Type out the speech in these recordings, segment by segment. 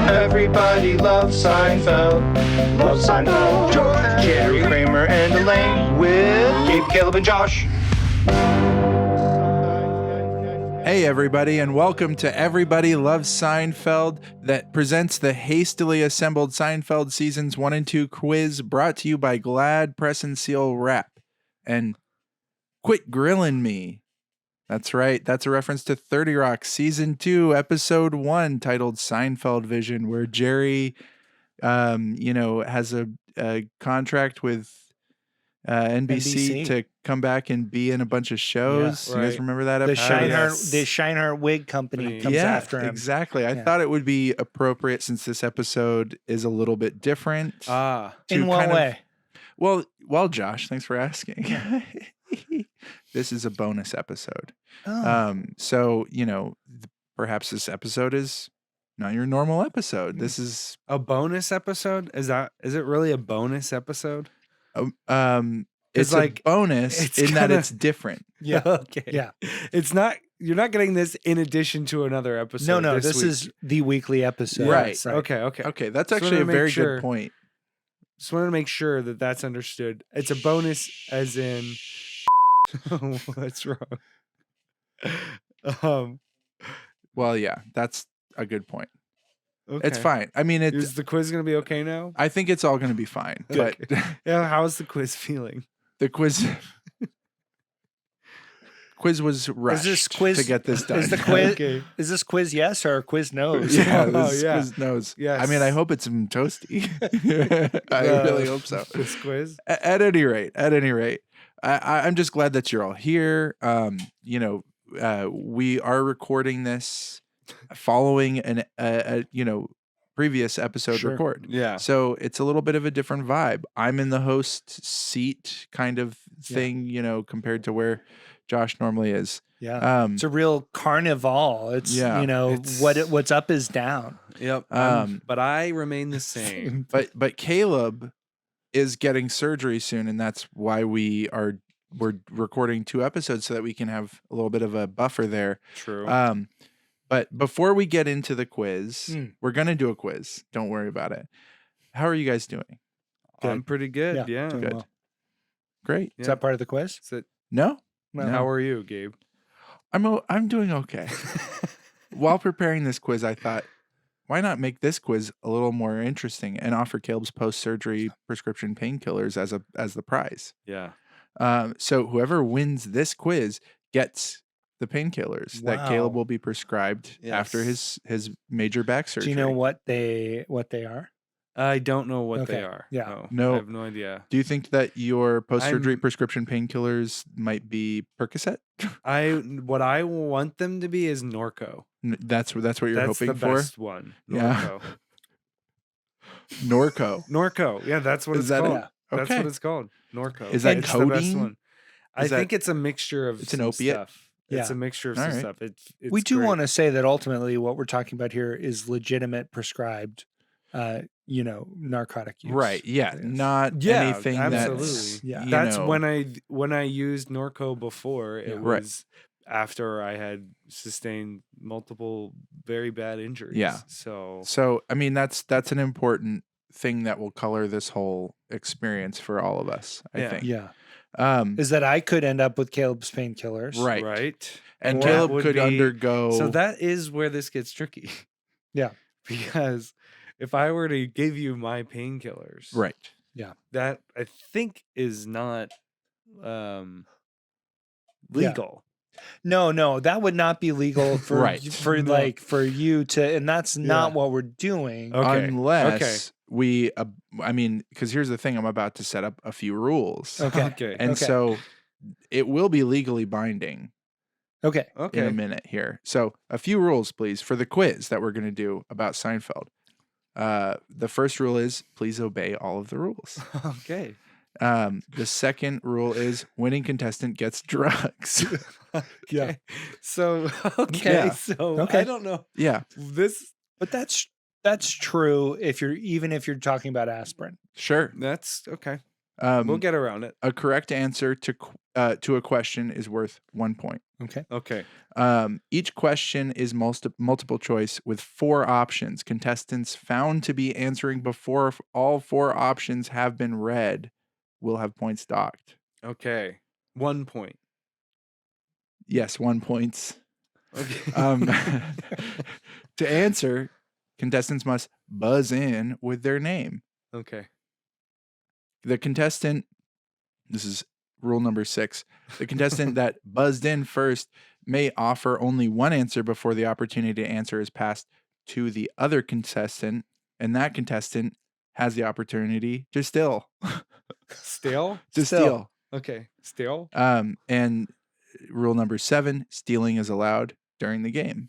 Everybody loves Seinfeld. Loves Seinfeld. George, Jerry, Kramer, and Elaine with Gabe, Caleb, and Josh. Hey everybody, and welcome to Everybody Loves Seinfeld, that presents the hastily assembled Seinfeld Seasons 1 and 2 quiz, brought to you by Glad Press and Seal Wrap. And quit grilling me. That's right, that's a reference to 30 Rock Season 2, Episode 1, titled Seinfeld Vision, where Jerry, has a contract with NBC to come back and be in a bunch of shows. Yeah, right. You guys remember that The episode? the Scheinert Wig Company comes after him. Exactly. I thought it would be appropriate, since this episode is a little bit different. In what way? Well, Josh, thanks for asking. This is a bonus episode. So, perhaps this episode is not your normal episode. This is a bonus episode. Is it really a bonus episode? It's like a bonus that it's different. Yeah. Okay. Yeah. It's not. You're not getting this in addition to another episode. No. This is the weekly episode. Right. Okay. That's actually a very good point. Just wanted to make sure that that's understood. It's a bonus, as in. What's wrong? Well, yeah, that's a good point. Okay. It's fine. I mean, is the quiz going to be okay now? I think it's all going to be fine. But yeah, how's the quiz feeling? The quiz was rushed to get this done. Is the quiz? Is this quiz yes or quiz no's? Yeah, quiz no's. Yes. I mean, I hope it's some toasty. I really hope so. This quiz. At any rate, I'm just glad that you're all here. We are recording this following a previous episode record. Yeah. So it's a little bit of a different vibe. I'm in the host seat kind of thing, compared to where Josh normally is. Yeah. It's a real carnival. It's what's up is down. Yep. But I remain the same. But Caleb is getting surgery soon, and that's why we're recording 2 episodes, so that we can have a little bit of a buffer there. True. But before we get into the quiz, we're gonna do a quiz. Don't worry about it. How are you guys doing? Good. I'm pretty good. Yeah. Good. Well. Great. Is that part of the quiz? No. How are you, Gabe? I'm doing okay. While preparing this quiz, I thought, why not make this quiz a little more interesting and offer Caleb's post-surgery prescription painkillers as the prize? Yeah. So whoever wins this quiz gets the painkillers that Caleb will be prescribed after his major back surgery. Do you know what they are? I don't know what they are. Yeah. No. I have no idea. Do you think that your post-surgery prescription painkillers might be Percocet? What I want them to be is Norco. That's what you're hoping the for? Best one. Norco. Yeah. Norco. Norco. Yeah, that's what it's called. Okay. That's what it's called. Norco. Is that it's codeine? the best one. I think it's a mixture of It's an opiate? stuff. It's a mixture of some stuff. It's we do great. want to say that ultimately what we're talking about here is legitimate prescribed narcotic use. Right. Yeah. Not anything absolutely. that's That's when I used Norco before, it was after I had sustained multiple very bad injuries. Yeah. So I mean that's an important thing that will color this whole experience for all of us, I think. Yeah. Is that I could end up with Caleb's painkillers. Right. And Caleb could undergo. So that is where this gets tricky. Yeah. Because if I were to give you my painkillers, right. Yeah. That I think is not legal. No, that would not be legal for for you to, and that's not what we're doing. Okay. Unless we, because here's the thing, I'm about to set up a few rules. Okay. And so it will be legally binding. Okay. In a minute here. So a few rules, please, for the quiz that we're going to do about Seinfeld. The first rule is please obey all of the rules. Okay. The second rule is winning contestant gets drugs. Yeah. So I don't know. Yeah. But that's true if you're talking about aspirin. Sure. That's okay. We'll get around it. A correct answer to a question is worth 1 point. Okay. Okay. Each question is multiple choice with 4 options. Contestants found to be answering before all 4 options have been read will have points docked. Okay. 1 point. Yes, 1 point. Okay. To answer, contestants must buzz in with their name. Okay. The contestant, this is rule number 6, the contestant that buzzed in first may offer only one answer before the opportunity to answer is passed to the other contestant, and that contestant has the opportunity to steal. Stale? To Still. steal. Okay. Stale? And rule number 7, stealing is allowed during the game.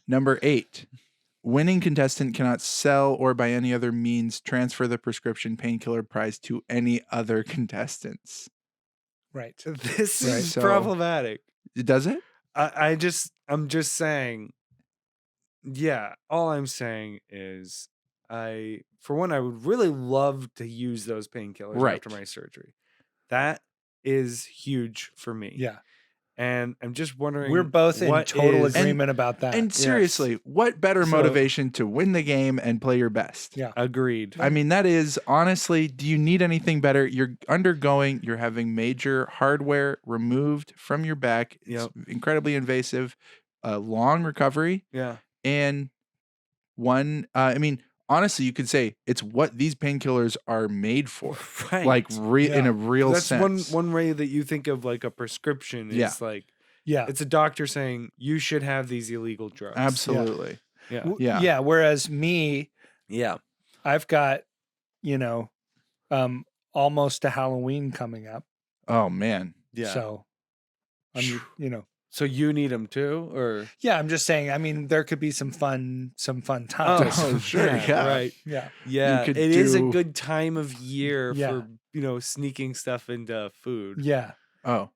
Number 8, winning contestant cannot sell or by any other means transfer the prescription painkiller prize to any other contestants. Right. This Right, is so- problematic. Does it? I'm just saying, yeah, all I'm saying is for one, I would really love to use those painkillers Right. after my surgery. That is huge for me. Yeah. And I'm just wondering, We're both in what total is- agreement about that. And seriously, what better So- motivation to win the game and play your best? Yeah. Agreed. I mean, that is honestly, do you need anything better? You're having major hardware removed from your back. It's Yep. incredibly invasive, long recovery, Yeah. and honestly, you could say it's what these painkillers are made for. Right. Like Yeah. in a real That's sense. one way that you think of like a prescription Yeah. is like Yeah. it's a doctor saying you should have these illegal drugs. Absolutely. Yeah. Yeah. Yeah. Whereas me, Yeah. I've got, almost a Halloween coming up. Oh man. Yeah. So, So you need them too, or yeah, I'm just saying, I mean, there could be some fun times. Oh, sure, yeah. right. Yeah. Yeah, could it is a do- good time of year Yeah. for sneaking stuff into food. Yeah. Oh.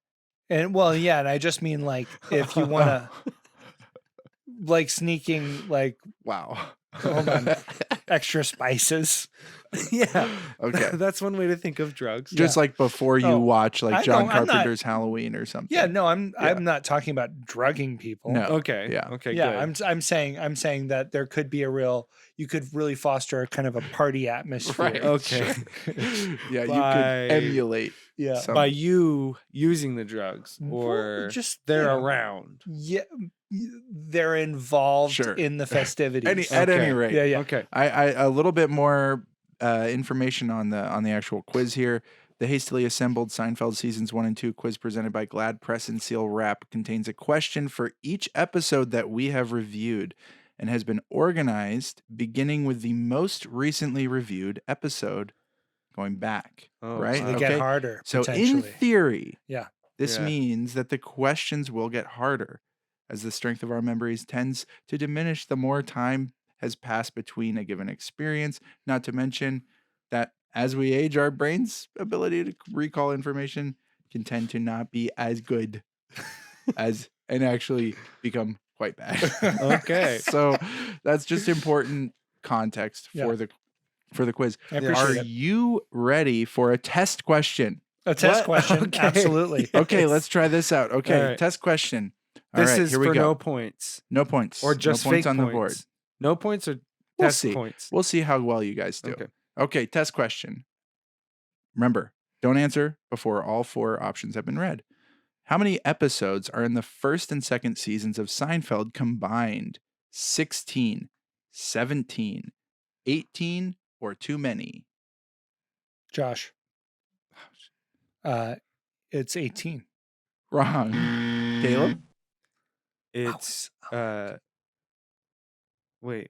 And well, yeah. And I just mean like, if you want to like sneaking like Wow. Hold on. extra spices. Yeah. Okay. That's one way to think of drugs. Just like before you Oh, watch like I John know, I'm not- Carpenter's Halloween or something. Yeah. No, I'm Yeah. not talking about drugging people. No. Okay. Yeah. Okay. Yeah, Good. I'm saying that there could be you could really foster a kind of a party atmosphere. Right. Okay. Yeah, you By- could emulate. Yeah. some- By you using the drugs, Well, or just, they're you know, around. Yeah, they're involved Sure. in the festivities. At any Okay. rate. Yeah, yeah. Okay. I a little bit more information on the actual quiz here. The hastily assembled Seinfeld seasons 1 and 2 quiz presented by Glad Press and Seal Wrap contains a question for each episode that we have reviewed and has been organized beginning with the most recently reviewed episode going back. Oh, right? So they wow. get Okay. harder. So in potentially. theory, Yeah. this Yeah. means that the questions will get harder as the strength of our memories tends to diminish the more time has passed between a given experience, not to mention that as we age, our brain's ability to recall information can tend to not be as good and actually become quite bad. Okay. So that's just important context for Yeah. the quiz. I appreciate Are it. you ready for a test question? A test What? question. Okay. Absolutely. Okay, Yes. let's try this out. Okay, All right. test question. All This right, is here we for go. no points, No points. or just no points fake on points. the board. No points or We'll test see. points. We'll see how well you guys do. Okay. Okay, test question. Remember, don't answer before all 4 options have been read. How many episodes are in the first and second seasons of Seinfeld combined? 16, 17, 18, or too many? Josh. It's 18. Wrong. Caleb? It's wait.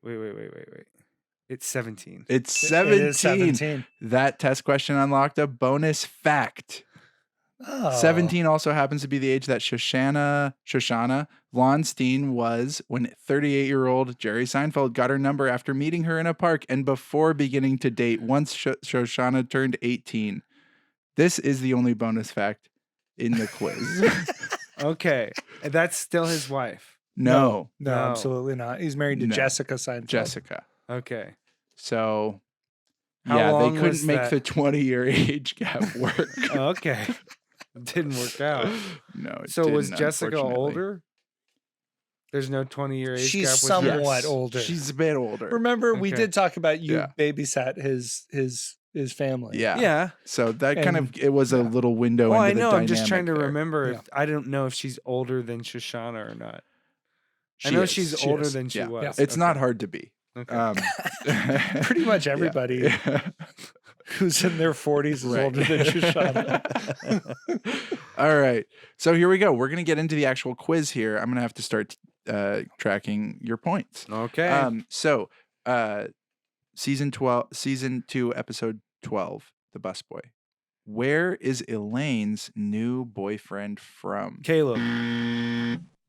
It's 17. It's It 17. is 17. That test question unlocked a bonus fact. Oh. 17 also happens to be the age that Shoshana Blonstein was when 38-year-old Jerry Seinfeld got her number after meeting her in a park and before beginning to date once Shoshana turned 18. This is the only bonus fact in the quiz. Okay, and that's still his wife. No, No, No. absolutely not. He's married to No. Jessica Seinfeld. Jessica. Okay. So, How yeah, they long couldn't was make that? the 20-year age gap work. Okay. It didn't work out. No, it So was didn't, Jessica unfortunately. older? There's no 20-year age She's gap with somewhat her? older. She's a bit older. Remember, we Okay. did talk about you Yeah. babysat his family. Yeah. Yeah. So that kind of And- it was a yeah. little window Well, into I the know. dynamic I'm just trying to there. remember. Yeah. If I don't know if she's older than Shoshana or not. I She know is. she's She older is. than she Yeah. was. It's not Okay. hard to be. Okay. Pretty much Yeah. everybody Yeah. who's in their 40s is Right. older than Shoshana. All right. So here we go. We're going to get into the actual quiz here. I'm going to have to start tracking your points. Okay. So season 2, episode 12, The Busboy. Where is Elaine's new boyfriend from? Caleb.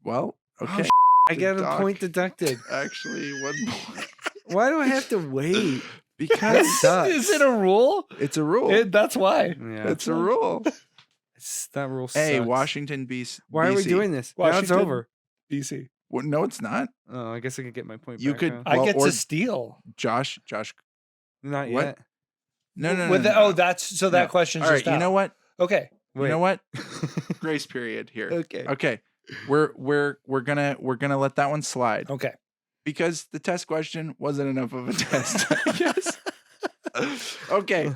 Well, okay. I get a Doc. point deducted. Actually, 1 point. Why do I have to wait? Because sucks. Is it a rule? it's a rule. That's why. Yeah. It's a rule. That rule sucks. Hey, Washington, BC. Why are we doing this? Now it's Washington. over. BC. Well, no, it's not. Oh, I guess I could get my point You back. could- huh? I Well, get or- to steal. Josh. Not what? yet. No. With the- Oh, that's so that No. question's All right. just You out. know what? Okay. You know what? Grace period here. Okay. Okay. We're gonna let that one slide Okay. because the test question wasn't enough of a test. I guess. Okay.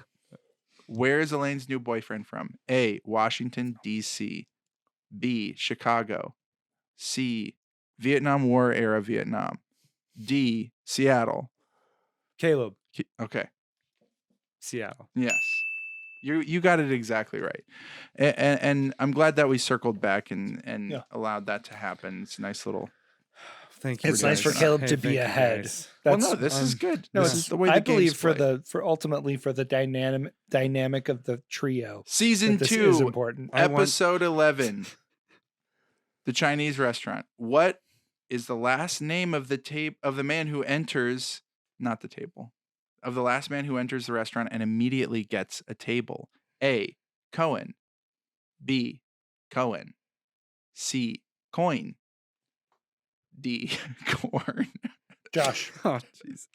Where is Elaine's new boyfriend from? A. Washington, D.C. B. Chicago. C. Vietnam War era Vietnam. D. Seattle. Caleb. Okay. Seattle. Yes. You got it exactly right. And I'm glad that we circled back and Yeah. allowed that to happen. It's a nice little. Thank you. It's nice for guys. Caleb Hey, to be thank you, ahead. guys. Well, That's no, this is good. no, This it's, is the way I the believe game's for played. for ultimately for the dynamic of the trio. Season that this is 2, important. episode 11, the Chinese restaurant. What is the last name of the man who enters, not the table, of the last man who enters the restaurant and immediately gets a table? A. Cohen. B. Cohen. C. Coin. D. Corn. Josh. Oh, jeez.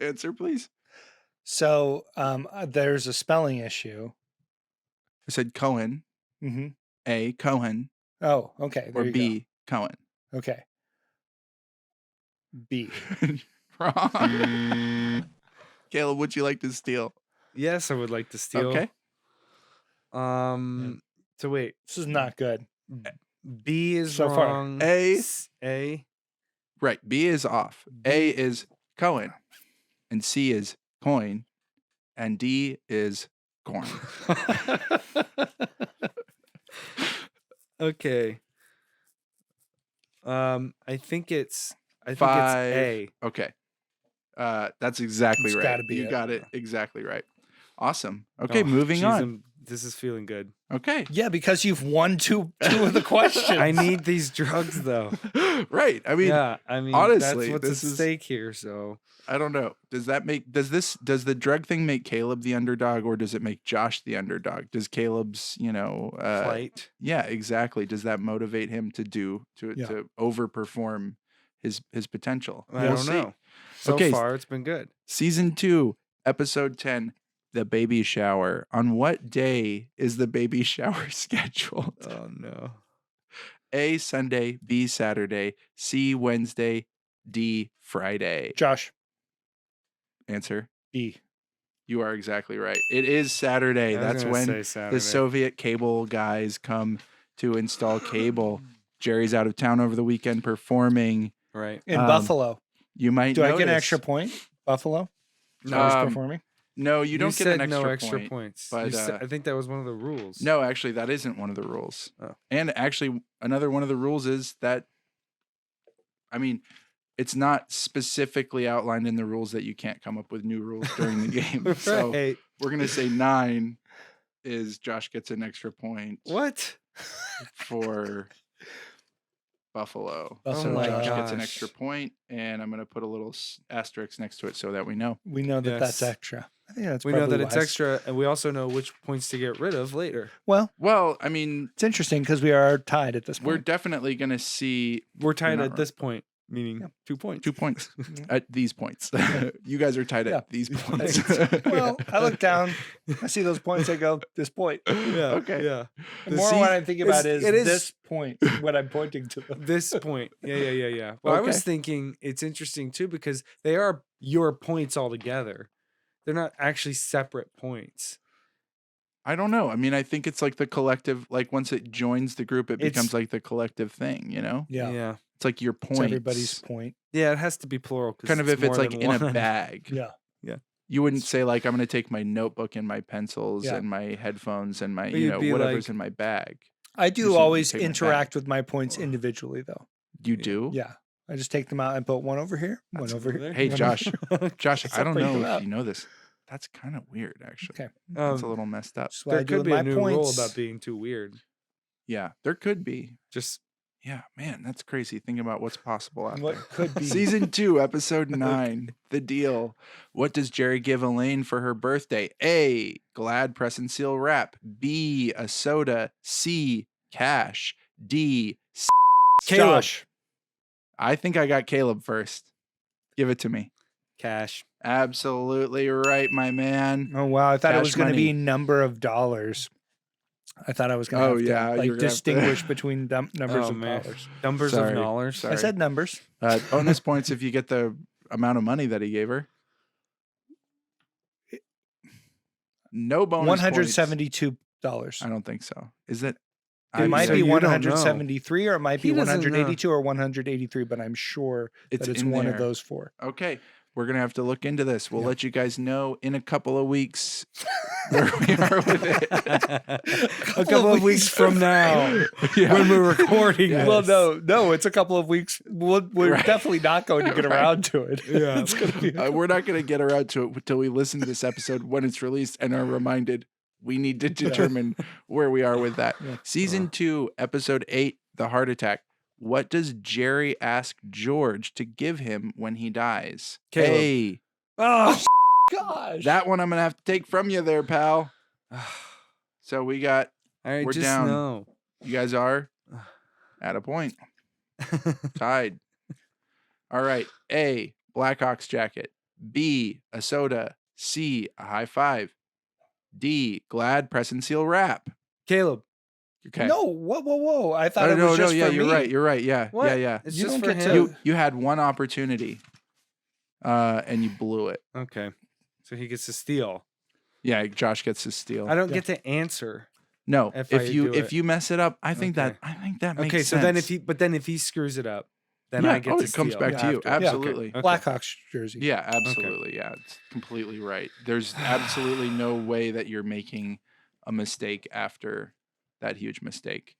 Answer, please. So there's a spelling issue. I said Cohen. Mm-hmm. A. Cohen. Oh, okay. There Or you B. Cohen. go. Okay. B. Wrong. Caleb, would you like to steal? Yes, I would like to steal. Okay. So wait. This is not good. B is So far. wrong. A. A. Right. B is off. A is Cohen. And C is coin. And D is corn. Okay. I think it's Five. A. Okay. That's exactly It's right. gotta be You it. got it exactly right. Awesome. Okay, Oh, moving geez, on. This is feeling good. Okay. Yeah, because you've won two of the questions. I need these drugs though. Right. I mean, Yeah, I mean honestly, that's what's this at is- stake here. So I don't know. Does the drug thing make Caleb the underdog or does it make Josh the underdog? Does Caleb's, flight. yeah, exactly. Does that motivate him to Yeah. overperform his potential? I We'll don't see. know. So Okay. far, it's been good. Season 2, episode 10, the baby shower. On what day is the baby shower scheduled? Oh no. A, Sunday, B, Saturday, C, Wednesday, D, Friday. Josh. Answer. B. You are exactly right. It is Saturday. I was That's gonna when say Saturday. the Soviet cable guys come to install cable. Jerry's out of town over the weekend performing. Right. In Um, Buffalo. You might Do I get an notice- extra point? Buffalo? No, I was Um, performing? No, you don't get said an extra no extra point. points. but, You said- I think that was one of the rules. No, actually, that isn't one of the rules. Oh. And actually, another one of the rules is that, I mean, it's not specifically outlined in the rules that you can't come up with new rules during the game. So Right. we're going to say 9 is Josh gets an extra point What? for Buffalo. Buffalo. So Oh my Josh gosh. gets an extra point, and I'm going to put a little asterisk next to it so that we know. We know that that's Yes. extra. I think that's We know probably that it's wise. extra, and we also know which points to get rid of later. Well, Well, I mean, it's interesting because we are tied at this we're point. definitely going to see. We're tied not at wrong. this point. meaning 2 points. 2 points at these points. You guys are tied at these points. Well, I look down, I see those points, I go, this point. Yeah. Okay. Yeah. And more what I'm thinking about is it is- this point, what I'm pointing to. This point. Yeah. Well, I was thinking it's interesting too because they are your points altogether. They're not actually separate points. I don't know. I mean, I think it's like the collective, like once it joins the group, it becomes like the collective thing, you know? Yeah. It's like your It's points. everybody's point. Yeah, it has to be plural. Kind of if it's more like than in a one. bag. Yeah. You wouldn't say like, I'm going to take my notebook and my pencils Yeah. and my headphones and my, But you you'd know, be whatever's like- in my bag. I You're do saying always take my interact with my points individually, though. You do? Yeah. I just take them out and put one over here, That's one over over here. there. Hey, one Josh. over- Josh, I don't Separate know them if out. you know this. That's kind of weird, actually. Okay. That's a little messed up. That's what I There do could with be my a new points. rule about being too weird. Yeah, there could be. Just Yeah, man, that's crazy. Think about what's possible out What there. could be. Season 2, episode 9. The deal. What does Jerry give Elaine for her birthday? A. Glad press and seal wrap. B. A soda. C. Cash. D. Caleb. Josh. I think I got Caleb first. Give it to me. cash. Absolutely right, my man. Oh, wow. I thought it Cash was going to money. be number of dollars. I thought I was going Oh, to yeah, have to you're like gonna have to- distinguish between numbers Oh, of man. dollars. Numbers Sorry. of dollars. Sorry. I said numbers. Bonus points if you get the amount of money that he gave her. No bonus points. $172. I don't think so. Is it? It might so be you don't know. 173 or it might be He doesn't know. 182 or 183, but I'm sure that it's in one there. of those four. Okay. We're going to have to look into this. We'll Yeah. let you guys know in a couple of weeks where we are with it. A couple of weeks from now, Yeah. when we're recording Yeah. this. Well, no, it's a couple of weeks. We're Right. definitely not going to get Right. around to it. Yeah. It's going to be. We're not going to get around to it until we listen to this episode when it's released and are reminded we need to determine where we are with that. Yeah. Season 2, episode 8, The Heart Attack. What does Jerry ask George to give him when he dies? Caleb. Hey, Oh, Gosh. that one I'm going to have to take from you there, pal. So we got, I We're just down. know. you guys are at a point. Tied. All right. A, Blackhawks jacket. B, a soda. C, a high five. D, Glad press and seal wrap. Caleb. Okay. No, whoa. I thought Oh, it was just yeah, for you're me. right. You're right. Yeah. What? Yeah. It's You just don't for get to- him. You had one opportunity. And you blew it. Okay. So he gets to steal. Yeah, Josh gets his steal. I don't Yeah. get to answer. No, if I do if it. you mess it up, I think Okay. that makes Okay, sense. so then if he screws it up, then I get to it steal. comes back to you. after. Absolutely. Okay. Blackhawks jersey. Yeah, absolutely. Yeah, it's completely right. There's absolutely no way that you're making a mistake after that huge mistake.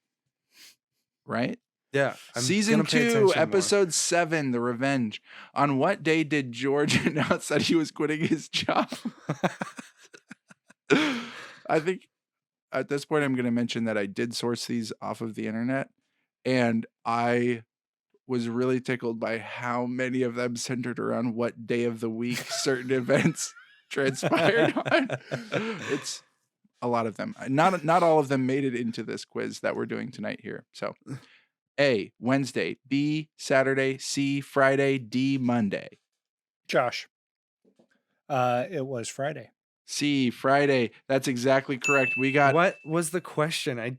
Right? Yeah. I'm Season gonna pay 2, attention more. episode 7, The Revenge. On what day did George announce that he was quitting his job? I think at this point I'm going to mention that I did source these off of the internet, and I was really tickled by how many of them centered around what day of the week certain events transpired on. It's a lot of them. Not all of them made it into this quiz that we're doing tonight here. So A, Wednesday. B, Saturday. C, Friday. D, Monday. Josh. It was Friday. C, Friday. That's exactly correct. We got What was the question?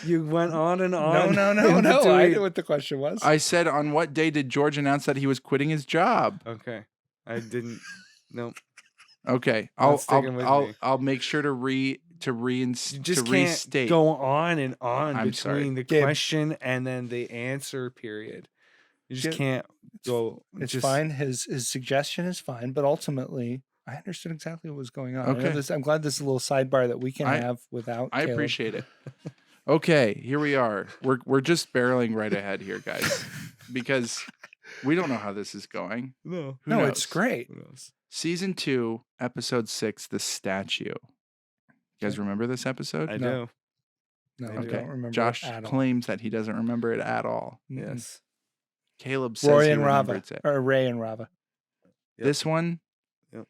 You went on and on. No. in I between. knew what the question was. I said, on what day did George announce that he was quitting his job? Okay. I didn't. Nope. Okay, Not sticking with me. I'll make sure to You just can't restate. go on and on I'm between sorry. the Gabe. question and then the answer period. You just Gabe, can't go. It's just, fine. His suggestion is fine, but ultimately, I understood exactly what was going on. I know Okay. I'm glad this is a little sidebar that we can I- have without. I Caleb. appreciate it. Okay, here we are. We're just barreling right ahead here, guys, because we don't know how this is going. No. Who No, knows? it's great. Who knows? Season 2, episode 6, The Statue. You guys remember this episode? I No. do. No, I I do. don't remember. Josh it at all. claims that he doesn't remember it at all. Mm-mm. Yes. Caleb says Roy he and Rava, remembers it. or Ray and Rava. Yep. This one, Yep.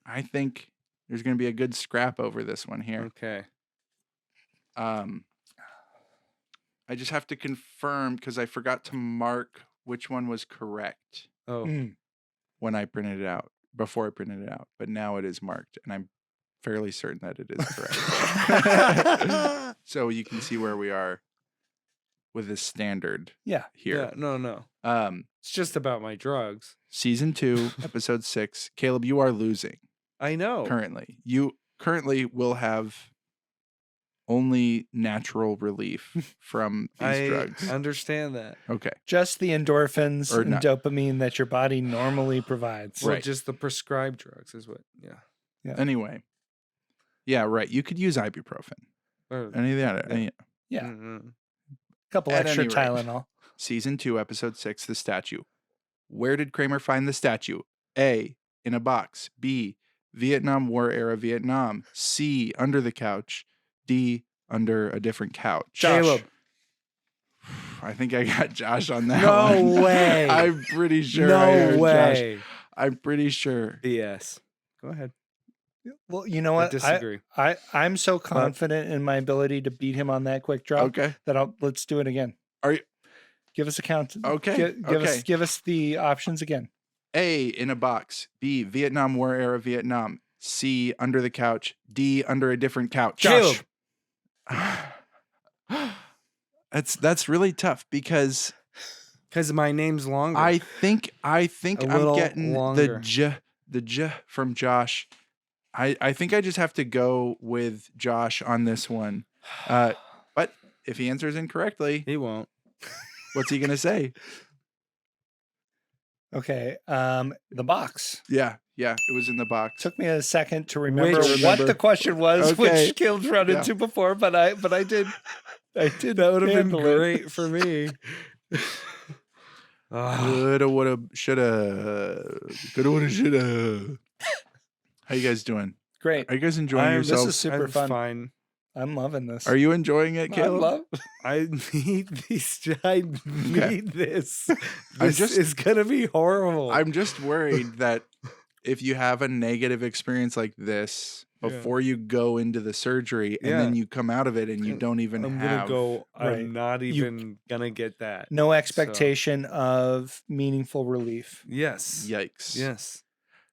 I think there's going to be a good scrap over this one here. Okay. I I just have to confirm because I forgot to mark which one was correct Oh, when I printed it out, before I printed it out. But now it is marked, and I'm fairly certain that it is correct. So you can see where we are with this standard Yeah. here. yeah, no. It's just about my drugs. Season 2, episode 6. Caleb, you are losing I know. currently. You currently will have only natural relief from these drugs. I understand that. Okay. Just the endorphins Or and not. dopamine that your body normally provides. Well, Right. just the prescribed drugs is what. Yeah. Anyway. Yeah, right. You could use ibuprofen. Or, Any of that. Yeah. mm-mm. A couple At extra any rate. Tylenol. Season 2, episode 6, the statue. Where did Kramer find the statue? A, in a box. B, Vietnam War era Vietnam. C, under the couch. D, under a different couch. Caleb. I think I got Josh on that No one. way. I'm pretty sure I heard No way. Josh. I'm pretty sure. BS. Go ahead. Well, you know I what? disagree. I'm so confident in my ability to beat him on that quick draw Okay. that let's do it again. Are you Give us a count. okay? Give us the options again. A, in a box. B, Vietnam War era Vietnam. C, under the couch. D, under a different couch. Caleb. That's really tough because Because my name's longer. I think A I'm little getting longer. the j from Josh. I think I just have to go with Josh on this one. But if he answers incorrectly, He won't. what's he gonna say? Okay. The box. Yeah, it was in the box. Took me a second to remember Which- what the question was, Okay. which Caleb's run Yeah. into before, but I did. That would have been handle it. great for me. Ah, Coulda, woulda, shoulda. Coulda, woulda, shoulda. How you guys doing? Great. Are you guys enjoying I'm- This yourselves? is super I'm fun. fine. I'm loving this. Are you enjoying it, I Caleb? love. I need these. I need this. I'm This just- is gonna be horrible. I'm just worried that if you have a negative experience like this Yeah. before you go into the surgery and then you come out of it and you don't even I'm have gonna go. Right. I'm not You- even gonna get that. No expectation of meaningful relief. Yes. yikes. Yes.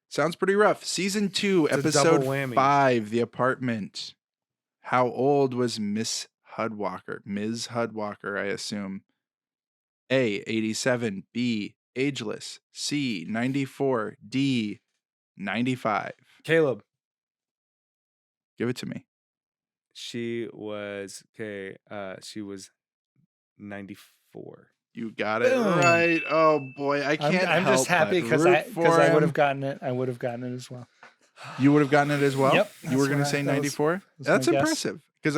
Sounds pretty rough. Season 2, It's a episode double whammy. 5, The Apartment. How old was Miss Hudwalker? Ms. Hudwalker, I assume. A, 87. B, ageless. C, 94. D, 95. Caleb. Give it to me. She was okay. She was 94. You got it Boom. right. Oh boy, I can't. I'm just help happy but because root I for would him. have gotten it. I would have gotten it as well. You would have gotten it as well. Yep, You that's were going to what say that was- 94. was my That's guess. impressive because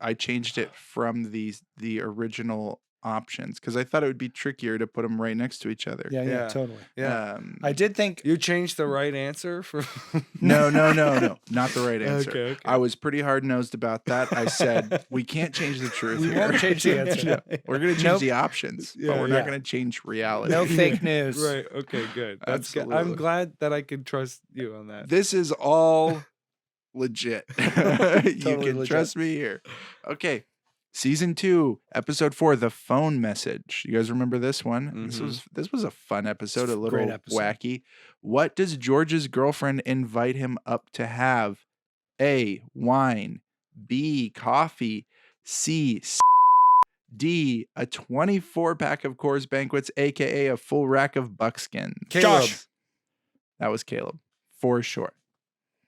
I changed it from the original options because I thought it would be trickier to put them right next to each other. Yeah, Yeah. totally. Yeah. I did think You changed the right answer for. No, not the right answer. Okay. I was pretty hard nosed about that. I said we can't change the truth we here. won't change the answer. We're going to change Nope. the options, Yeah, but we're not yeah. going to change reality. No fake news. Right. Okay. Good. That's good. I'm Absolutely. glad that I could trust you on that. This is all legit. You Totally can legit. trust me here. Okay. Season 2, episode 4, The Phone Message. You guys remember this one? Mhm. This was a fun episode, a It's a little great episode. wacky. What does George's girlfriend invite him up to have? A, wine. B, coffee. C, D, a 24-pack of Coors Banquets, aka a full rack of buckskins. Caleb. Josh. That was Caleb, for sure.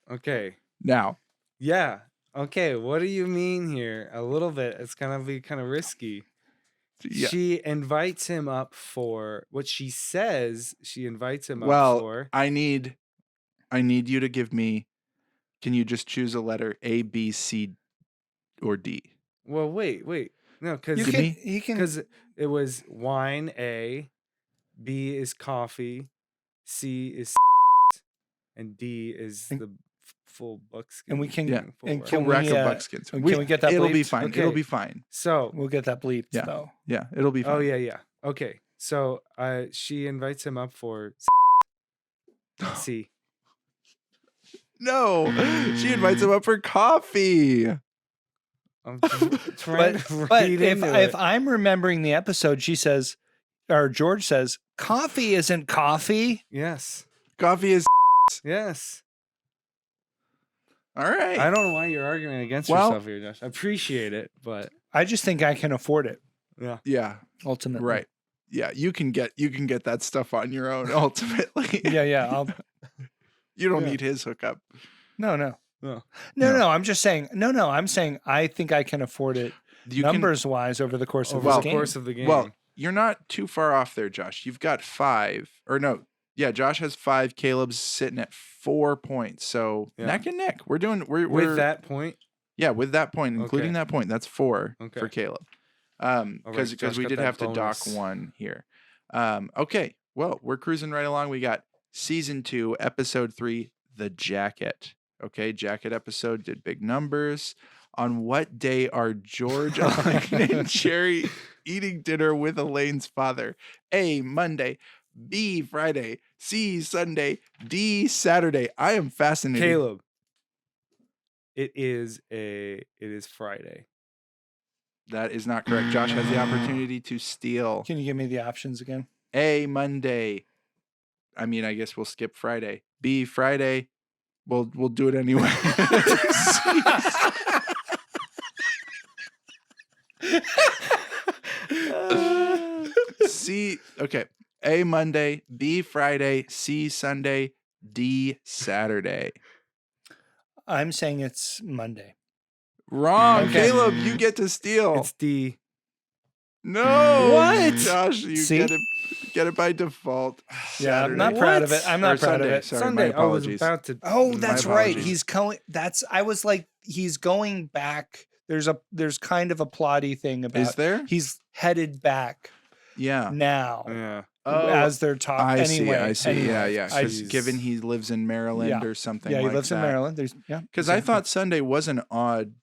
Okay. Now, Yeah. Okay. What do you mean here? A little bit. It's gonna be kind of risky. yeah. She invites him up for what she says. She invites him up Well, for. I need you to give me. Can you just choose a letter A, B, C, or D? Well, wait. No, You because Give can. me- You can. because it was wine A, B is coffee, C is and D is And- the full buckskin. and we can- Yeah. full and rack. can Full rack we, of uh, buckskins. can we get that It'll be bleeped? fine. Okay. It'll be fine. So We'll get that bleeped Yeah. though. Yeah, it'll be fine. oh yeah. Okay. So she invites him up for C. No, she invites him up for coffee. I'm trying to But read if into it. I'm remembering the episode, she says, or George says, coffee isn't coffee. Yes. Coffee is Yes. all right. I don't know why you're arguing against Well- yourself here, Josh. I appreciate it, but I just think I can afford it. yeah. Yeah, Ultimately, right. Yeah, you can get that stuff on your own. Ultimately, Yeah. you don't Yeah. need his hookup. No. No. I'm just saying. No. I'm saying I think I can afford it. You Numbers wise over the course of Over this the game. course of the game. Well, you're not too far off there, Josh. You've got 5, or no, yeah. Josh has 5. Caleb's sitting at 4 points. So Yeah. neck and neck. We're with that point, yeah, with that point, including Okay. that point, that's 4 Okay. for Caleb. right, Because Josh we got did that have to dock bonus. 1 here. Okay. Well, we're cruising right along. We got season 2, episode 3, The Jacket. Okay, Jacket episode did big numbers. On what day are George, Elaine, and Jerry eating dinner with Elaine's father? A, Monday. B, Friday. C, Sunday. D, Saturday. I am fascinated. Caleb. It is Friday. That is not correct. Josh has the opportunity to steal. Can you give me the options again? A, Monday. I mean, I guess we'll skip Friday. B, Friday. We'll do it anyway. C, okay. A, Monday. B, Friday. C, Sunday. D, Saturday. I'm saying it's Monday. Wrong. Okay. Caleb, you get to steal. It's D. No. What? Josh, you See? get it by default. Yeah, I'm not Saturday. proud of it. I'm not Or proud Sunday. of it. Sorry, Sunday. my I was apologies. about to. Oh, My that's right. apologies. He's going. I was like, he's going back. There's kind of a plotty thing about. Is there? He's headed back Yeah. now Yeah. as they're talking. I Anyway, see. Yeah, anyway, yeah. I- Because given he lives in Maryland Yeah. or something yeah, he like lives in that. Maryland. Because I thought Sunday was an odd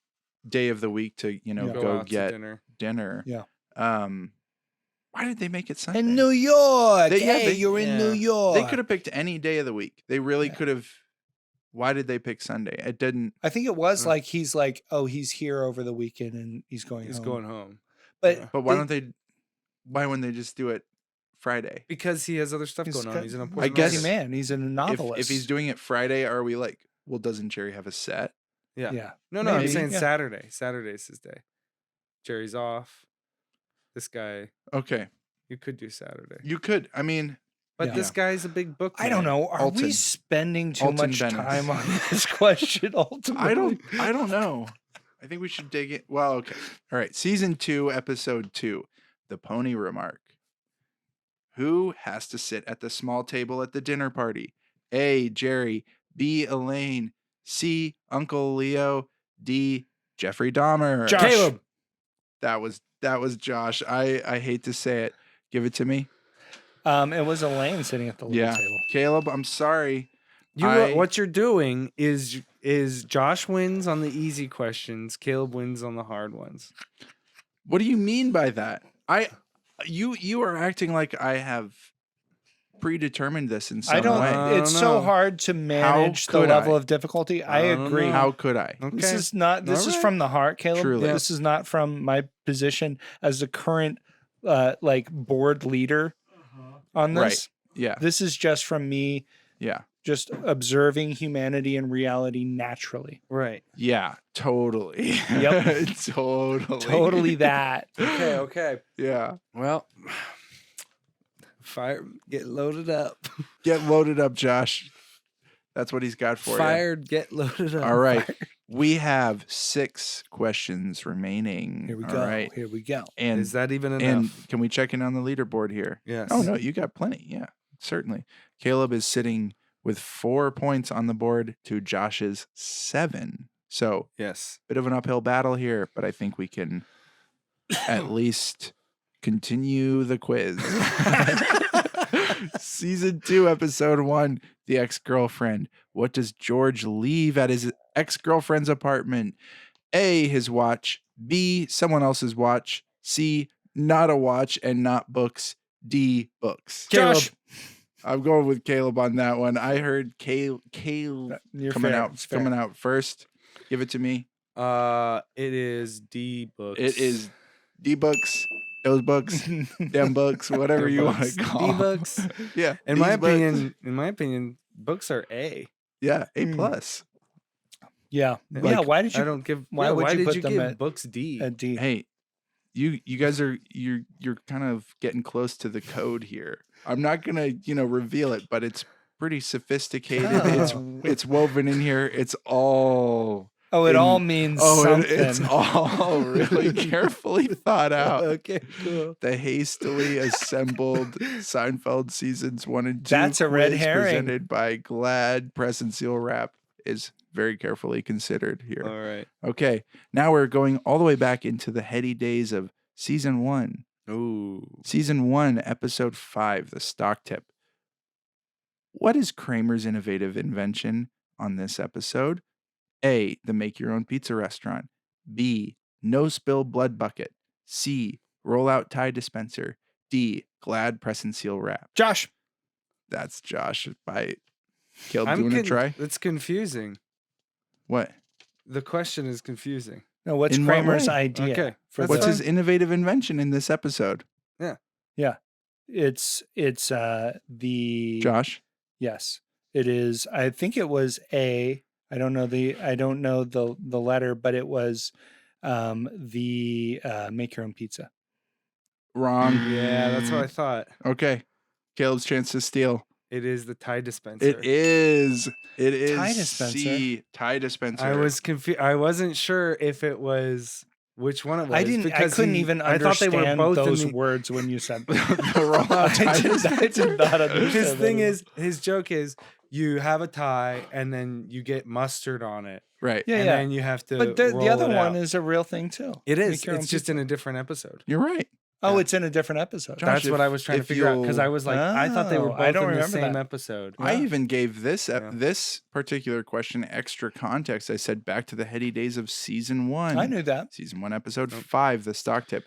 day of the week to, Yeah. go out to get dinner. dinner. Yeah. Why did they make it Sunday? in New York. They- Hey, you're in New yeah. York. They could have picked any day of the week. They really Yeah. could have. Why did they pick Sunday? It didn't. I think it was Mm. like he's like, oh, he's here over the weekend and he's going. He's home. going home. But Yeah. But why don't they? Why wouldn't they just do it Friday? Because he has other stuff He's going on. got- He's an I important guess- busy man. He's a novelist. If he's doing it Friday, are we like, well, doesn't Jerry have a set? Yeah. yeah. No, I'm Maybe, saying yeah. Saturday. Saturday's his day. Jerry's off. This guy, Okay, you could do Saturday. you could. I mean, But Yeah. this guy's a big book. I don't man. know. Are Alton. we spending too Alton much Bennett. time on this question? Ultimately, I don't know. I think we should dig it. Well, okay. All right. Season 2, episode 2, The Pony Remark. Who has to sit at the small table at the dinner party? A, Jerry. B, Elaine. C, Uncle Leo. D, Jeffrey Dahmer. Josh. Caleb. That was Josh. I hate to say it. Give it to me. It was Elaine sitting at the little Yeah. table. Caleb, I'm sorry. What you're doing is Josh wins on the easy questions, Caleb wins on the hard ones. What do you mean by that? You are acting like I have predetermined this in some I don't. way. I don't It's so know. hard to manage the could level I? of difficulty. I I don't agree. know. How could I? Okay. This is not. This is Alright. from the heart, Caleb. Truly. This is not from my position as the current, like board leader on Right. this. Yeah. This is just from me, Yeah. just observing humanity and reality naturally. Right. Yeah. Totally. Yep. Totally. Totally that. Okay. Yeah. Well, fire. Get loaded up. Get loaded up, Josh. That's what he's got for Fired. Get loaded you. up. All right. Fired. We have 6 questions remaining. Here we All go. right. Here we go. And Is that even and enough? can we check in on the leaderboard here? Yes. Oh no, you got plenty. Yeah, certainly. Caleb is sitting with 4 points on the board to Josh's 7. So Yes. bit of an uphill battle here, but I think we can at least continue the quiz. Season 2, episode 1, The Ex-Girlfriend. What does George leave at his ex-girlfriend's apartment? A, his watch. B, someone else's watch. C, not a watch and not books. D, books. Josh. I'm going with Caleb on that one. I heard Caleb You're coming fair. out It's fair. coming out first. Give it to me. It is D books. It is D books, those books, them books, whatever Their you want books. to call D books. Yeah. In my opinion, books are A. Yeah, A plus. Yeah. Like, Why did you? I don't give. Why would why you did put you them give at books D? a D? Hey, you guys are you're kind of getting close to the code here. I'm not gonna reveal it, but it's pretty sophisticated. Oh. It's woven in here. It's all It all means something. it's all really carefully thought out. Okay, cool. The hastily assembled Seinfeld seasons 1 and 2 That's a red quiz herring. presented by Glad Press and Seal Wrap is very carefully considered here. All right. Okay, now we're going all the way back into the heady days of season 1. Ooh. Season 1, episode 5, the stock tip. What is Kramer's innovative invention on this episode? A, the make your own pizza restaurant. B, no spill blood bucket. C, roll out tie dispenser. D, Glad Press and Seal Wrap. Josh. That's Josh by Caleb. Do you want to try? It's confusing. What? The question is confusing. No, what's In what Kramer's way? idea? Okay, For that's What's the- his innovative invention in this episode? It's the Josh? Yes, it is. I think it was A. I don't know the letter, but it was the make your own pizza. Wrong. Yeah, that's what I thought. Okay. Caleb's chance to steal. It is the tie dispenser. It is. It is Tie dispenser? C, tie dispenser. I was confused. I wasn't sure if it was which one it was. I couldn't even I thought they understand were both those in the, words when you said them. The rollout tie I dispenser. did not understand. His thing that. is, his joke is, you have a tie and then you get mustard on it, Right. Yeah, and yeah. then you have to. But the roll other it one out. is a real thing too. It is. Make your own It's just pizza. in a different episode. You're right. Oh, Yeah. it's in a different episode. Josh, That's what I was trying to if figure out because you'll- I was like, I thought they were Oh, both I don't in the remember same that. episode. I even gave this Yeah. this particular question extra context. I said back to the heady days of season 1. I knew that. Season 1, episode Nope. 5, the stock tip.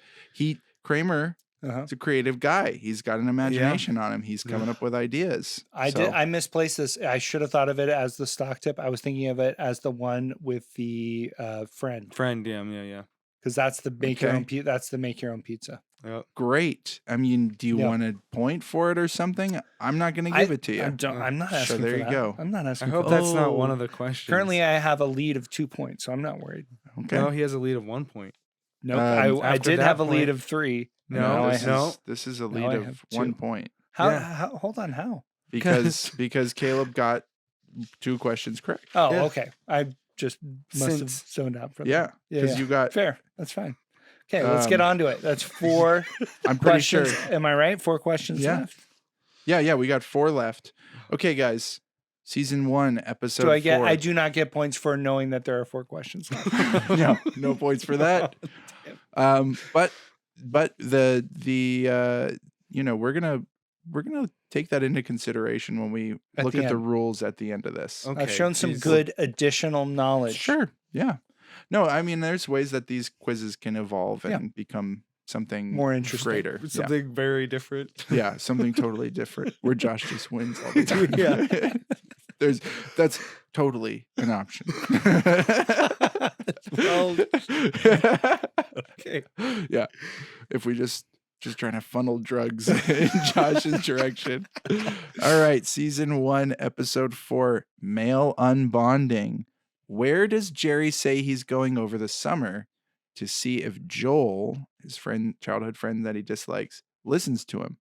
Kramer Uh-huh. is a creative guy. He's got an imagination on him. He's coming up with ideas. I misplaced this. I should have thought of it as the stock tip. I was thinking of it as the one with the friend, Friend, yeah. because that's the make your own. Okay. That's the make your own pizza. Yep. Great. I mean, do you Yeah. want a point for it or something? I'm not going to give it to you. I'm not So asking. there for you that. go. I'm not I asking. hope for that's that. not one Oh. of the questions. Currently, I have a lead of 2 points, so I'm not worried. Okay. no, he has a lead of 1 point. Nope. I after did that have a lead point- of 3. No, Now I this have- no. this is a Now lead I of have 1 2. point How, Yeah. how? Hold on. How? because Caleb got 2 questions correct. Oh, Yeah. okay. I just must have Since- zoned out for that. Yeah, because you got. Fair. That's fine. Okay, let's get on to it. That's 4 I'm pretty sure. questions. Am I right? 4 questions Yeah. left. Yeah, we got 4 left. Okay, guys. Season 1, episode Do I get? 4. I do not get points for knowing that there are 4 questions left. no points for that. But the we're gonna take that into consideration when we At look the at the end. rules at the end of this. Okay, I've shown some geez. good additional knowledge. Sure. Yeah. No, I mean there's ways that these quizzes can evolve and become something More interesting. greater. Something very different. Yeah, something totally different where Josh just wins all the time. Yeah. That's totally an option. Well, Okay. Yeah. If we just trying to funnel drugs in Josh's direction. All right, season 1, episode 4, male unbonding. Where does Jerry say he's going over the summer to see if Joel, his childhood friend that he dislikes, listens to him?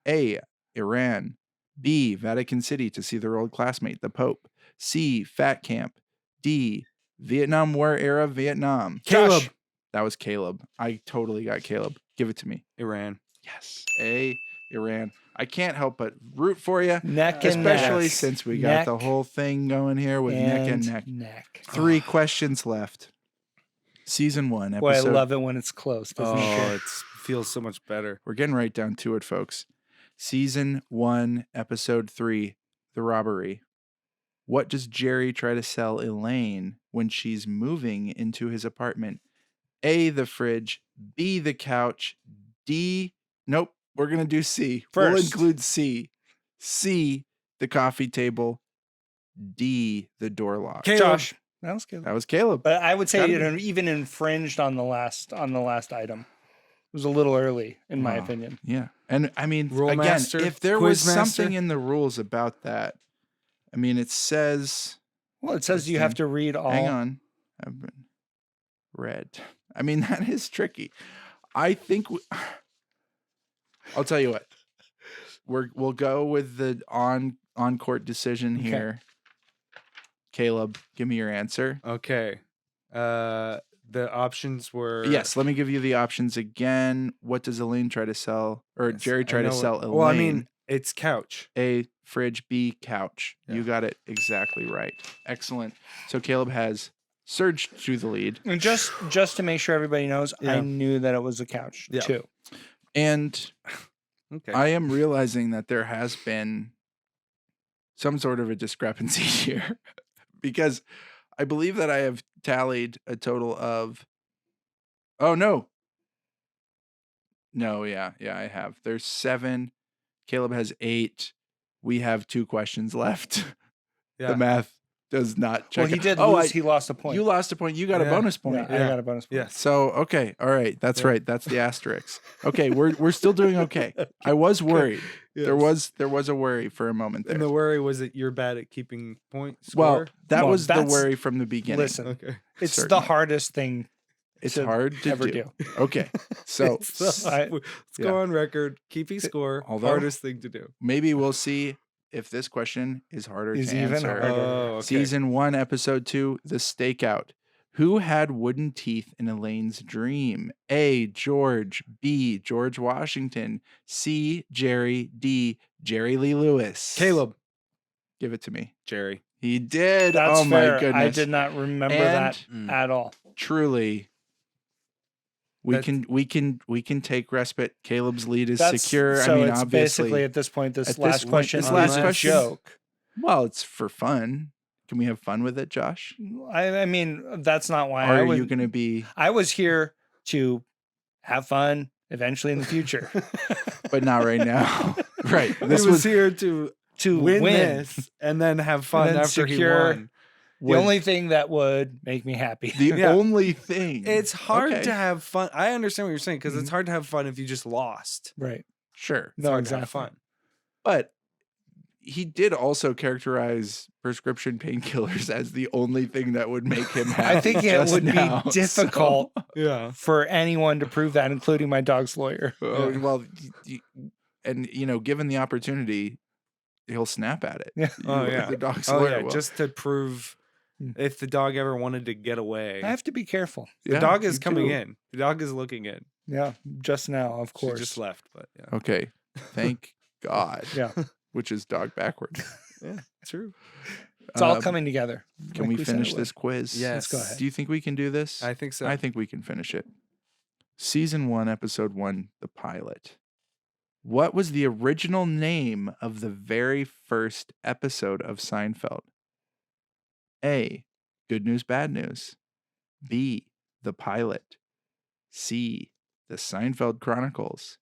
A, Iran. B, Vatican City to see their old classmate, the Pope. C, Fat Camp. D, Vietnam War era Vietnam. Caleb. Josh. That was Caleb. I totally got Caleb. Give it to me. Iran. Yes. A, Iran. I can't help but root for you, neck and especially neck. since we got the Neck whole thing going here with neck and neck. Neck. 3 questions left. Season 1, Boy, I episode. love it when it's close. Doesn't Oh, it? it feels so much better. We're getting right down to it, folks. Season 1, episode 3, the robbery. What does Jerry try to sell Elaine when she's moving into his apartment? A, the fridge. B, the couch. D, nope, we're going to do C. We'll First. include C. C, the coffee table. D, the door lock. Caleb. Josh. That was good. That was Caleb. But I would say Gotta it even infringed on the last item. It was a little early, in my Wow. opinion. Yeah. And I mean, Rule again, master, if there quiz was master. something in the rules about that, I mean, it says, Well, it says you have to read all. hang on, I've been read. I mean, that is tricky. I think, I'll tell you what, we'll go with the on-court decision Okay. here. Caleb, give me your answer. Okay. The options were Yes, let me give you the options again. What does Elaine try to sell? Or Yes, Jerry I try to know sell what- Elaine? Well, I mean, it's couch. A, fridge. B, couch. Yeah. You got it exactly right. Excellent. So Caleb has surged to the lead. And just to make sure everybody knows, I Yeah. knew that it was a couch Yeah. too. And Okay. I am realizing that there has been some sort of a discrepancy here because I believe that I have tallied a total of, oh no. No, yeah, I have. There's 7. Caleb has 8. We have 2 questions left. Yeah. The math does not check. Well, he out. did Oh, lose. He lost a point. You lost a point. You got a Yeah. bonus Yeah, point. I got a bonus point. Yes. So, okay. All right. That's Yeah. right. That's the asterisk. Okay. We're still doing okay. I was worried. There was a worry for a moment there. And the worry was that you're bad at keeping point Well, score. that Well, was the that's- worry from the beginning. Listen, Okay. it's the Certainly. hardest thing It's to hard to ever do. do. Okay. So It's the- I- let's yeah. go on record. Keeping score, Although- hardest thing to do. maybe we'll see if this question is harder Is to even answer. harder. Oh, okay. Season 1, episode 2, The Stakeout. Who had wooden teeth in Elaine's dream? A, George. B, George Washington. C, Jerry. D, Jerry Lee Lewis. Caleb. Give it to me. Jerry. He did. That's Oh fair. my goodness. I did not remember And- that at all. Truly, we That's- can take respite. Caleb's lead is That's secure. So I mean, it's obviously, basically at this point, at this this last point- question this is last a question- joke. well, it's for fun. Can we have fun with it, Josh? I mean, that's not why Or I are was. you going to be, I was here to have fun eventually in the future. but not right now? Right. This was here to to win, win. this and then have fun And then after secure- he won. The only thing that would make me happy. The Yeah. only thing. It's hard Okay. to have fun. I understand what you're saying because Mhm. it's hard to have fun if you just lost. Right. Sure. It's No, hard to exactly. have fun. But he did also characterize prescription painkillers as the only thing that would make him happy. I think it just would now, be difficult Yeah. for anyone to prove that, including my dog's lawyer. So, well, and given the opportunity, he'll snap at it. Yeah. Oh, yeah. The dog's Oh lawyer yeah. will. Just to prove Mm. if the dog ever wanted to get away. I have to be careful. The Yeah, dog is you coming do. in. The dog is looking in. Yeah. Just now, of She course. just left, but yeah. Okay. Thank God. Yeah. Which is dog backwards. Yeah, true. It's all Um, coming together. Can like we said finish it would. this quiz? Yes. Let's go ahead. Do you think we can do this? I think so. I think we can finish it. Season 1, episode 1, the pilot. What was the original name of the very first episode of Seinfeld? A, Good News, Bad News. B, The Pilot. C, The Seinfeld Chronicles.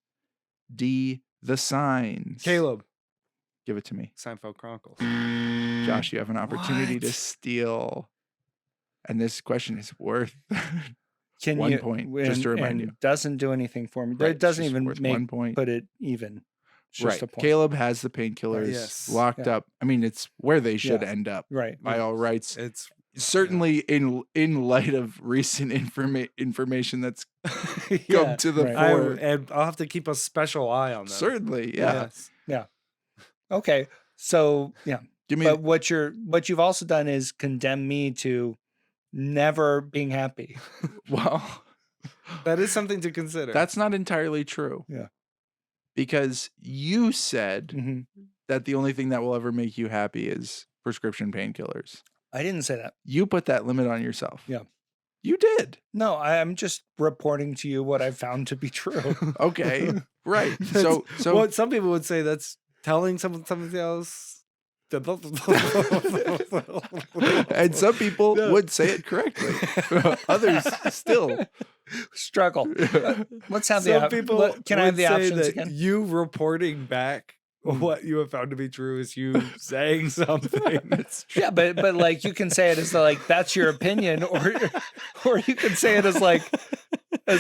D, The Signs. Caleb. Give it to me. Seinfeld Chronicles. Josh, you have an opportunity to What? steal. And this question is worth Can 1 you, point, just to remind and you. doesn't do anything for me. Right, It doesn't just even worth make 1 point. put it even. It's just Right. a point. Caleb has the painkillers Yes. locked Yeah. up. I mean, it's where they should Yeah. end up Right. by all rights. It's Certainly in light of recent information that's come Yeah, to the right. fore. and I'll have to keep a special eye on that. Certainly, yeah. Yes. Okay. So yeah. Give me But what you've also done is condemn me to never being happy. well, That is something to consider. that's not entirely true. Yeah. Because you said hmm that the only thing that will ever make you happy is prescription painkillers. I didn't say that. You put that limit on yourself. Yeah. You did. No, I'm just reporting to you what I found to be true. Okay. Right. That's- So what some people would say that's telling someone something else. and some people Yeah. would say it correctly. Others still. Struggle. Let's have Some the people can I have would the say options that again? you reporting back what you have found to be true is you saying something. Yeah, but like you can say it as like that's your opinion, or you can say it as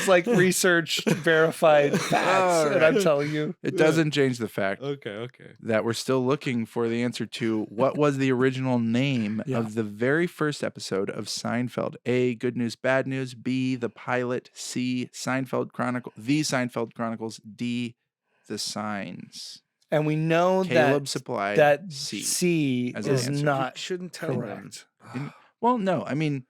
like researched, verified facts. All And I'm right. telling you, It doesn't change the fact Okay. that we're still looking for the answer to what was the original name Yeah. of the very first episode of Seinfeld. A, Good News, Bad News. B, the pilot. C, Seinfeld Chronicle. The Seinfeld Chronicles. D, the Signs. and we know Caleb supplied that C. C as an is answer. not Shouldn't tell them. correct. Well, no, I mean,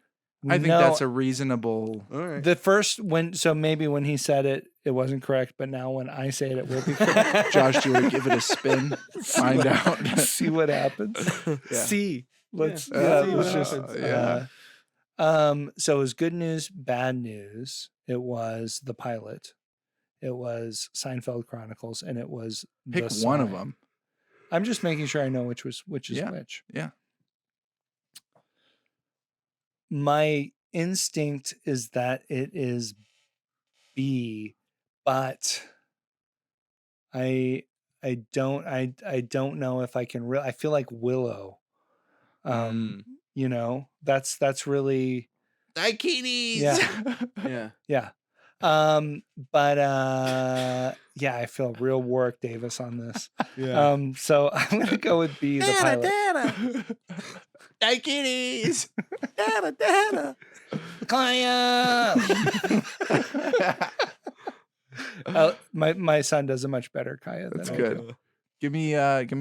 I think No, that's a reasonable. All right. the first so maybe when he said it, it wasn't correct, but now when I say it, it will be correct. Josh, do you want to give it a spin? Find out. See what happens. Yeah. C. Let's Yeah. let's See just what happens. so it was Good News, Bad News. It was the pilot. It was Seinfeld Chronicles, and it was Pick The one of Sign. them. I'm just making sure I know which is Yeah. which. Yeah. My instinct is that it is B, but I don't know if I can I feel like Willow. You know, that's really Dakinis. Yeah. Yeah. But yeah, I feel real Warwick Davis on this. Yeah. So I'm gonna go with B, the pilot. Dakinis. Kaya. My son does a much better Kaya than That's I good. do. Give me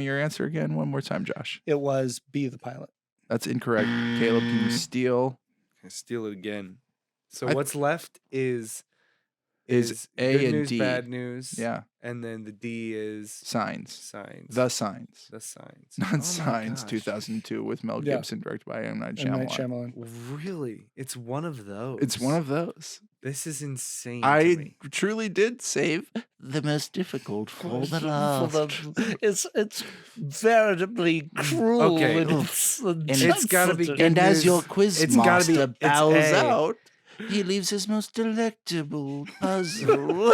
your answer again one more time, Josh. It was B, the pilot. That's incorrect. Caleb, can you steal? I steal it again. So I- what's left is Is A good and news, D. bad news. Yeah. And then the D is Signs. signs. The Signs. The signs. Not Oh my Signs gosh. 2002 with Mel Yeah. Gibson, directed by M. Night M. Night Shyamalan. Shyamalan. Really? It's one of those. It's one of those. This is insane. to I me. truly did save the most difficult for the last. It's veritably cruel. Okay. And It's gotta be good And as news. your quiz It's gotta be- master it's bows A. out, he leaves his most delectable puzzle.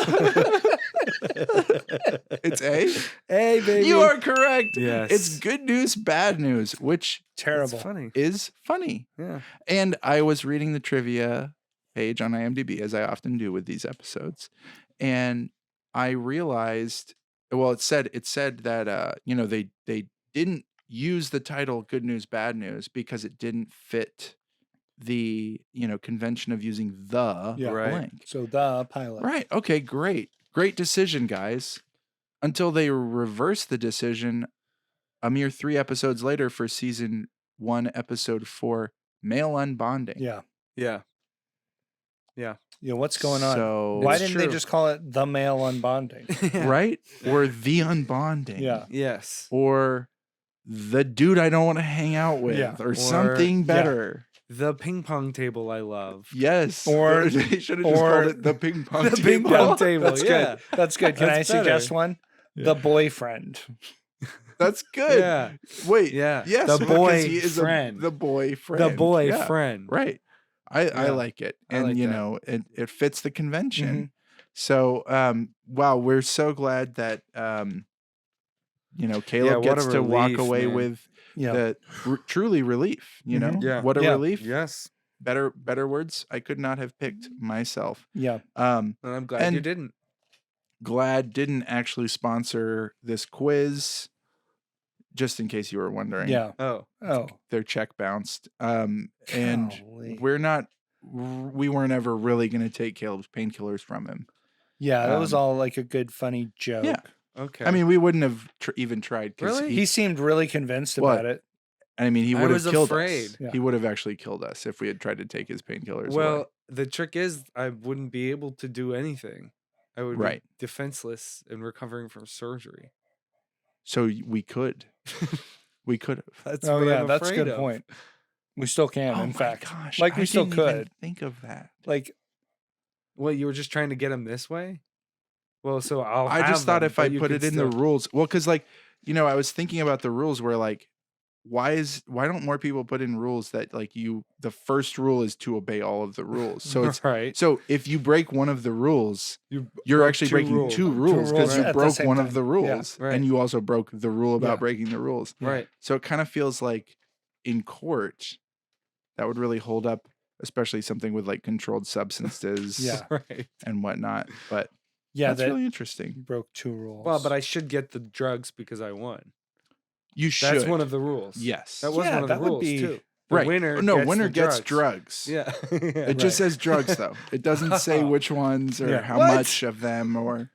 It's A? Hey, baby. You are correct. Yes. It's Good News, Bad News, which terrible. It's funny. is funny. Yeah. And I was reading the trivia page on IMDb, as I often do with these episodes, and I realized, well, it said that they didn't use the title Good News, Bad News because it didn't fit the convention of using the Yeah. Right. blank. So the pilot. Right. Okay. Great decision, guys. Until they reversed the decision a mere 3 episodes later for season 1, episode 4, male unbonding. Yeah. Yeah. Yeah. What's going on? So Why It's didn't they true. just call it the male unbonding? right? Or the unbonding. Yeah. Yes. Or the dude I don't want to hang out with. Yeah. Or Or- something better. The ping pong table I love. Yes. Or- they should have just or called it the ping pong The table. ping pong table. That's yeah. good. That's good. Can That's I suggest better. one? The boyfriend. That's good. Yeah. Wait. Yeah. Yes. The because he is boyfriend. the boyfriend. The Yeah. boyfriend. Right. I Yeah. like it. I And like you that. know, it fits the convention. Mm-hmm. So wow, we're so glad that Caleb what a gets to walk relief, away man. with Yeah. the truly relief, you know? Mhm. Yeah. What a Yeah. relief. Yes. Better words I could not have picked myself. Yeah. And I'm glad you And- didn't. Glad didn't actually sponsor this quiz, just in case you were wondering. Yeah. Oh. Oh. Their check bounced. And Golly. we weren't ever really going to take Caleb's painkillers from him. Yeah. That was Um, all like a good, funny joke. Yeah. Okay. I mean, we wouldn't have even tried. 'Cause Really? He seemed really convinced What? about it. I mean, he I would have was killed afraid. us. Yeah. He would have actually killed us if we had tried to take his painkillers away. well, the trick is I wouldn't be able to do anything. I would Right. be defenseless and recovering from surgery. So we could. We could have. That's Oh what yeah, I'm that's a afraid good of. point. We still can, Oh in my fact. gosh, Like, we I still didn't even could. think of that. Like, Well, you were just trying to get him this way? Well, so I'll I just have thought them, if I but you put could it in the still- rules, well, because I was thinking about the rules where like why don't more people put in rules that like the first rule is to obey all of the rules. So it's right. so if you break one of the rules, you're broke actually two breaking rules. two rules because rules you at the broke same one of time. the Yeah. rules Right. and you also broke the rule about Yeah. breaking the rules. Right. So it kind of feels like in court that would really hold up, especially something with like controlled substances Yeah. Right. and whatnot. But Yeah, that's that really interesting. broke 2 rules. Well, but I should get the drugs because I won. You should. That's one of the rules. Yes. That was Yeah, one of the that would rules be- too. The right. winner No, gets winner the gets drugs. drugs. Yeah. It just says drugs though. It doesn't say which ones or Yeah. how What? much of them or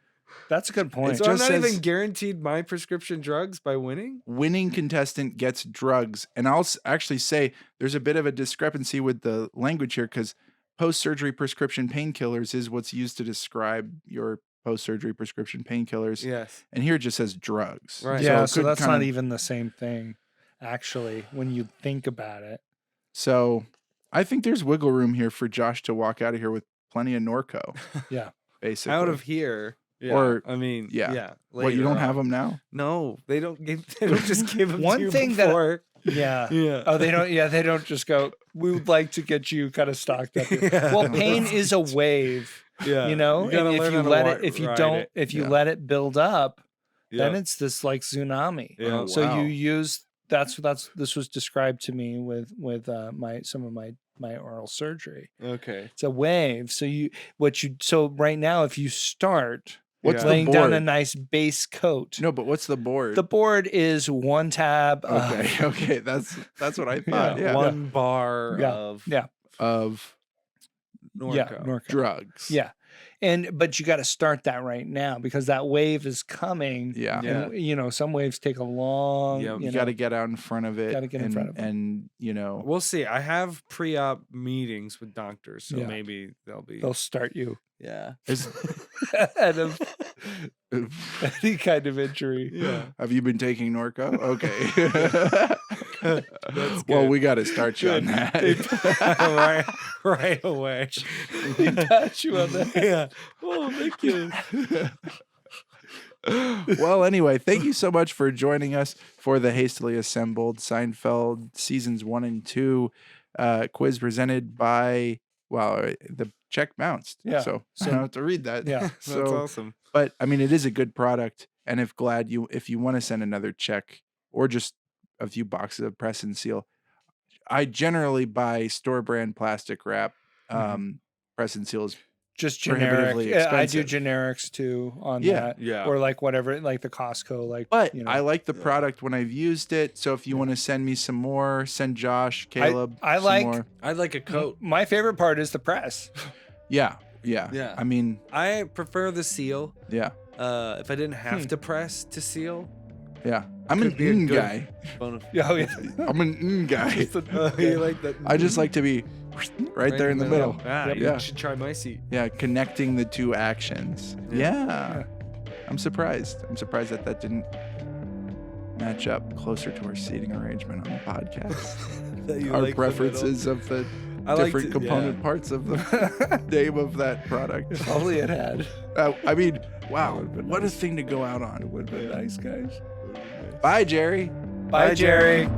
That's a good point. So I'm just not says- even guaranteed my prescription drugs by winning? winning contestant gets drugs. And I'll actually say there's a bit of a discrepancy with the language here because post-surgery prescription painkillers is what's used to describe your post-surgery prescription painkillers. Yes. And here it just says drugs. Right. Yeah, it so could that's kinda- not even the same thing, actually, when you think about it. So I think there's wiggle room here for Josh to walk out of here with plenty of Norco, Yeah. basically. Out of here. Yeah. Or- I mean, yeah. yeah. What, you later don't have on. them now? No, they don't just give them One to you thing that- before. Yeah. Yeah. Oh, they don't. Yeah, they don't just go. We would like to get you kind of stocked up. Here. Well, pain is a wave, Yeah. you know. gotta And if learn you how to let wa- it, if you ride don't, it. if you Yeah. let it build up, then Yeah. it's this like tsunami. Yeah. Oh, So wow. you use that's this was described to me with some of my oral surgery. Okay. It's a wave. So so right now if you start What's Yeah. the laying down a board? nice base coat. No, but what's the board? The board is 1 tab. Okay, okay, that's what I thought. Yeah, One bar Yeah. of of Norco. Norco. drugs. Yeah. But you got to start that right now because that wave is coming. yeah. Yeah. And, some waves take a long. Yep. You got to get out in front of it. Gotta get in and, front of it. and We'll see. I have pre-op meetings with doctors, so Yeah. maybe they'll be. they'll start you Yeah. is- ahead of any kind of injury. Yeah. have you been taking Norco? Okay. Well, good. we got to start you on that. right away. He pat you on the Yeah. Oh, thank you. Well, anyway, thank you so much for joining us for the hastily assembled Seinfeld seasons 1 and 2 quiz presented by the check bounced. Yeah. So I So- don't have to read that. Yeah. That's So, awesome. but I mean, it is a good product, and if you want to send another check or just a few boxes of press and seal, I generally buy store brand plastic wrap. Press and seal is Just generic. Prohibitively Yeah, I do expensive. generics too on Yeah. that. Yeah. Or like whatever, like the Costco, like. But you know. I like the product when I've used it. So if you want to send me some more, send Josh, Caleb. I some like- more. I'd like a coat. My favorite part is the press. Yeah. Yeah. I mean, I prefer the seal. yeah. If I didn't have to press to seal, Yeah. I'm an Could be a mm good- guy. bonus. Yeah, oh, yeah. I'm an mm guy. You like that? I just like to be right there in the middle. Ah, Yep. you Yeah. should try my seat. Yeah, connecting the two actions. Yeah. Yeah. I'm surprised. I'm surprised that didn't match up closer to our seating arrangement on the podcast. That you Our like the preferences of the I like different to- component yeah. parts of the name of that product. If only it had. I mean, wow, would've been what a nice. thing to go out on. Would be nice, guys. Bye, Jerry. Bye, Jerry.